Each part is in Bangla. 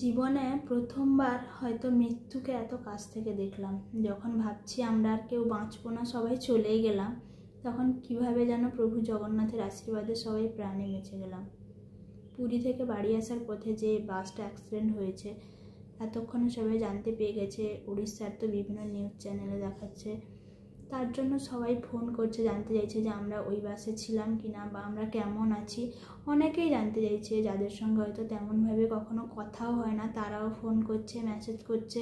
জীবনে প্রথমবার হয়তো মৃত্যুকে এত কাছ থেকে দেখলাম। যখন ভাবছি আমরা আর কেউ বাঁচবো না, সবাই চলেই গেলাম, তখন কিভাবে যেন প্রভু জগন্নাথের আশীর্বাদে সবাই প্রাণে বেঁচে গেলাম। পুরী থেকে বাড়ি আসার পথে যে বাসটা অ্যাক্সিডেন্ট হয়েছে, এতক্ষণে সবাই জানতে পেয়ে গেছে। উড়িষ্যার তো বিভিন্ন নিউজ চ্যানেলে দেখাচ্ছে। তার জন্য সবাই ফোন করছে, জানতে চাইছে যে আমরা ওই বাসে ছিলাম কি না, বা আমরা কেমন আছি। অনেকেই জানতে চাইছে, যাদের সঙ্গে হয়তো তেমনভাবে কখনো কথাও হয় না, তারাও ফোন করছে, মেসেজ করছে।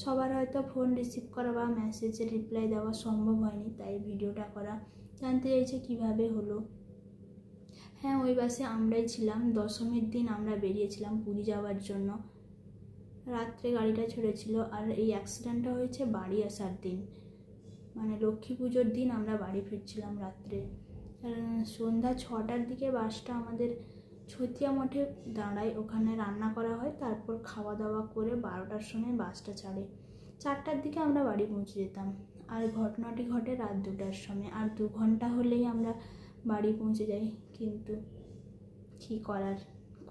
সবার হয়তো ফোন রিসিভ করা বা মেসেজের রিপ্লাই দেওয়া সম্ভব হয়নি, তাই ভিডিওটা করা। জানতে চাইছে কিভাবে হলো। হ্যাঁ, ওই বাসে আমরাই ছিলাম। দশমীর দিন আমরা বেরিয়েছিলাম পুরী যাওয়ার জন্য। রাত্রে গাড়িটা ছেড়েছিল, আর এই অ্যাক্সিডেন্টটা হয়েছে বাড়ি আসার দিন, মানে লক্ষ্মী পুজোর দিন আমরা বাড়ি ফিরছিলাম রাত্রে। সন্ধ্যা 6টার দিকে বাসটা আমাদের ছতিয়া মঠে দাঁড়ায়, ওখানে রান্না করা হয়, তারপর খাওয়া দাওয়া করে 12টার সময় বাসটা ছাড়ে। 4টার দিকে আমরা বাড়ি পৌঁছে যেতাম। আর ঘটনাটি ঘটে রাত 2টার সময়, আর 2 ঘন্টা হলেই আমরা বাড়ি পৌঁছে যাই। কিন্তু কী করার,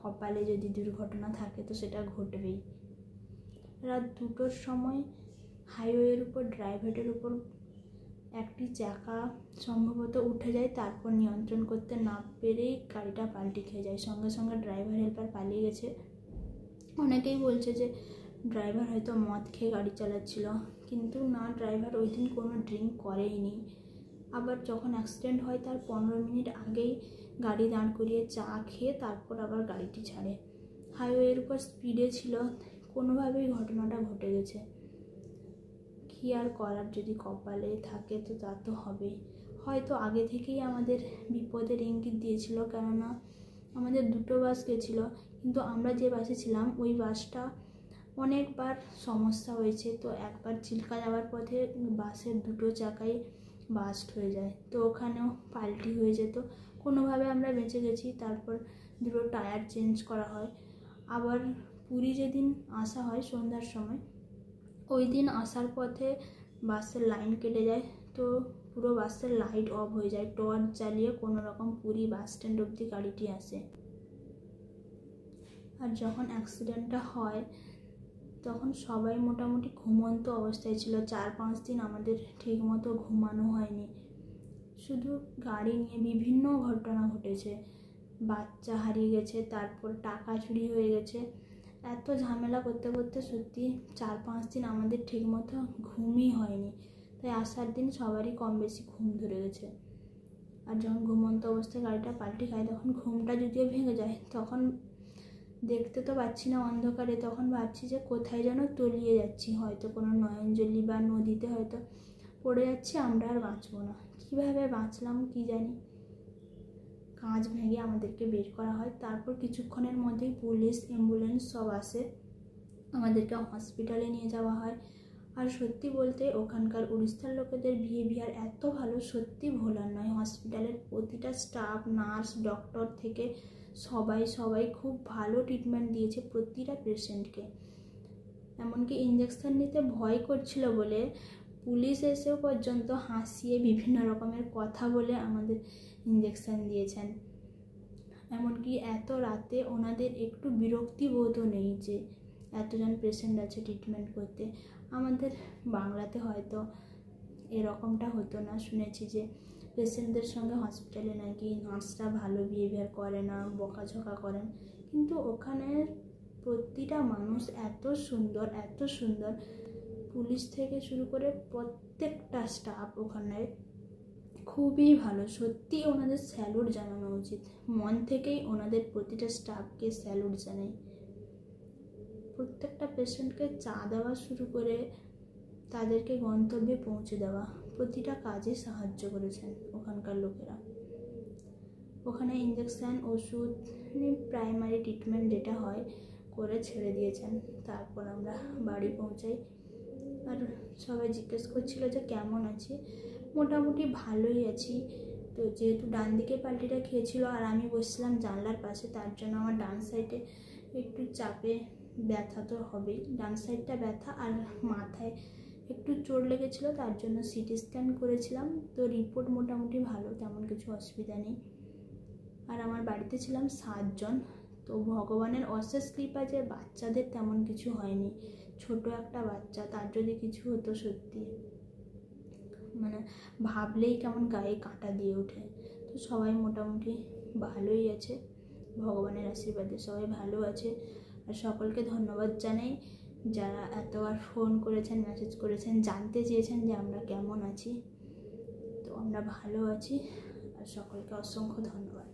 কপালে যদি দুর্ঘটনা থাকে তো সেটা ঘটবেই। রাত 2টোর সময় হাইওয়ের উপর ড্রাইভারের উপর একটি চাকা সম্ভবত উঠে যায়, তারপর নিয়ন্ত্রণ করতে না পেরেই গাড়িটা পাল্টি খেয়ে যায়। সঙ্গে সঙ্গে ড্রাইভার হেল্পার পালিয়ে গেছে। অনেকেই বলছে যে ড্রাইভার হয়তো মদ খেয়ে গাড়ি চালাচ্ছিল, কিন্তু না, ড্রাইভার ওই দিন কোনো ড্রিঙ্ক করেইনি। আবার যখন অ্যাক্সিডেন্ট হয় তার 15 মিনিট আগেই গাড়ি দাঁড় করিয়ে চা খেয়ে তারপর আবার গাড়িটি ছাড়ে। হাইওয়ের উপর স্পিডে ছিল, কোনোভাবেই ঘটনাটা ঘটে গেছে। কী আর করার, যদি কপালে থাকে তো তা তো হবেই। হয়তো আগে থেকেই আমাদের বিপদের ইঙ্গিত দিয়েছিল, কেননা আমাদের 2টো বাস গেছিলো, কিন্তু আমরা যে বাসে ছিলাম ওই বাসটা অনেকবার সমস্যা হয়েছে। তো একবার চিল্কা যাওয়ার পথে বাসের 2টো চাকাই বাস্ট হয়ে যায়, তো ওখানেও পাল্টি হয়ে যেত। কোনোভাবে আমরা বেঁচে গেছি। তারপর 2টো টায়ার চেঞ্জ করা হয়। আবার পুরী যেদিন আসা হয় সন্ধ্যার সময়, ওই দিন আসার পথে বাসের লাইন কেটে যায়, তো পুরো বাসের লাইট অফ হয়ে যায়। টর্চ জ্বালিয়ে কোনো রকম পুরী বাস স্ট্যান্ড অবধি গাড়িটি আসে। আর যখন অ্যাক্সিডেন্টটা হয় তখন সবাই মোটামুটি ঘুমন্ত অবস্থায় ছিল। 4-5 দিন আমাদের ঠিকমতো ঘুমানো হয়নি। শুধু গাড়ি নিয়ে বিভিন্ন ঘটনা ঘটেছে। বাচ্চা হারিয়ে গেছে, তারপর টাকা চুরি হয়ে গেছে। এত ঝামেলা করতে করতে সত্যি 4-5 দিন আমাদের ঠিকমতো ঘুমই হয়নি। তাই আসার দিন সবারই কম বেশি ঘুম ধরে গেছে। আর যখন ঘুমন্ত অবস্থায় গাড়িটা পাল্টি খায়, তখন ঘুমটা যদিও ভেঙে যায়, তখন দেখতে তো পাচ্ছি না অন্ধকারে, তখন ভাবছি যে কোথায় যেন তলিয়ে যাচ্ছি, হয়তো কোনো নয়নজলি বা নদীতে হয়তো পড়ে যাচ্ছি, আমরা আর বাঁচবো না। কীভাবে বাঁচলাম কি জানি। কাঁচ ভেঙে আমাদেরকে বের করা হয়। তারপর কিছুক্ষণের মধ্যেই পুলিশ, অ্যাম্বুলেন্স সব আসে, আমাদেরকে হসপিটালে নিয়ে যাওয়া হয়। আর সত্যি বলতে ওখানকার উড়িষ্যার লোকেদের বিহেভিয়ার এত ভালো, সত্যি ভোলার নয়। হসপিটালের প্রতিটা স্টাফ, নার্স, ডক্টর থেকে সবাই খুব ভালো ট্রিটমেন্ট দিয়েছে প্রতিটা পেশেন্টকে। এমনকি ইঞ্জেকশন নিতে ভয় করছিল বলে পুলিশ এসেও পর্যন্ত হাসিয়ে বিভিন্ন রকমের কথা বলে আমাদের ইঞ্জেকশন দিয়েছেন। এমনকি এত রাতে ওনাদের একটু বিরক্তিবোধও নেই যে এতজন পেশেন্ট আছে ট্রিটমেন্ট করতে। আমাদের বাংলাতে হয়তো এরকমটা হতো না। শুনেছি যে পেশেন্টদের সঙ্গে হসপিটালে নাকি নার্সরা ভালো বিহেভিয়ার করে না, বকাঝকা করেন, কিন্তু ওখানের প্রতিটা মানুষ এত সুন্দর। পুলিশ থেকে শুরু করে প্রত্যেকটা স্টাফ ওখানে খুবই ভালো। সত্যি ওনাদের স্যালুট জানানো উচিত। মন থেকেই ওনাদের প্রতিটা স্টাফকে স্যালুট জানাই। প্রত্যেকটা পেশেন্টকে চা দেওয়া শুরু করে তাদেরকে গন্তব্যে পৌঁছে দেওয়া, প্রতিটা কাজে সাহায্য করেছেন ওখানকার লোকেরা। ওখানে ইঞ্জেকশান, ওষুধ, প্রাইমারি ট্রিটমেন্ট যেটা হয় করে ছেড়ে দিয়েছেন। তারপর আমরা বাড়ি পৌঁছাই। আর সবাই জিজ্ঞেস করছিল যে কেমন আছি। মোটামুটি ভালোই আছি। তো যেহেতু ডান দিকে পাল্টিটা খেয়েছিল আর আমি বসছিলাম জানলার পাশে, তার জন্য আমার ডান সাইডে একটু চাপে ব্যথা তো হবেই। ডান সাইডটা ব্যথা, আর মাথায় একটু চোট লেগেছিলো, তার জন্য সিটি স্ক্যান করেছিলাম। তো রিপোর্ট মোটামুটি ভালো, তেমন কিছু অসুবিধা নেই। আর আমার বাড়িতে ছিলাম 7 জন। তো ভগবানের অশেষ কৃপা যে বাচ্চাদের তেমন কিছু হয়নি। ছোট একটা বাচ্চা, তার যদি কিছু হতো সত্যি মানে ভাবলেই কেমন গায়ে কাঁটা দিয়ে ওঠে। তো সবাই মোটামুটি ভালোই আছে, ভগবানের আশীর্বাদে সবাই ভালো আছে। আর সকলকে ধন্যবাদ জানাই যারা এতবার ফোন করেছেন, মেসেজ করেছেন, জানতে চেয়েছেন যে আমরা কেমন আছি। তো আমরা ভালো আছি, আর সকলকে অসংখ্য ধন্যবাদ।